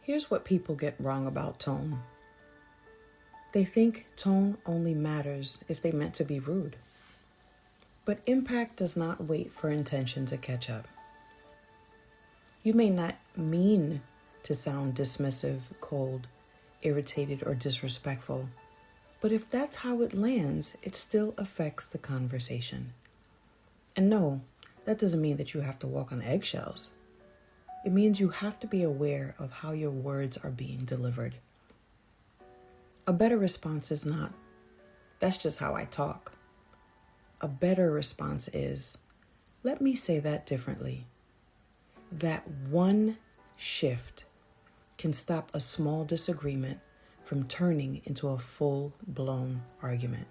Here's what people get wrong about tone. They think tone only matters if they meant to be rude. But impact does not wait for intention to catch up. You may not mean to sound dismissive, cold, irritated, or disrespectful, but if that's how it lands, it still affects the conversation. And no, that doesn't mean that you have to walk on eggshells. It means you have to be aware of how your words are being delivered. A better response is not, "That's just how I talk." A better response is, "Let me say that differently." That one shift can stop a small disagreement from turning into a full-blown argument.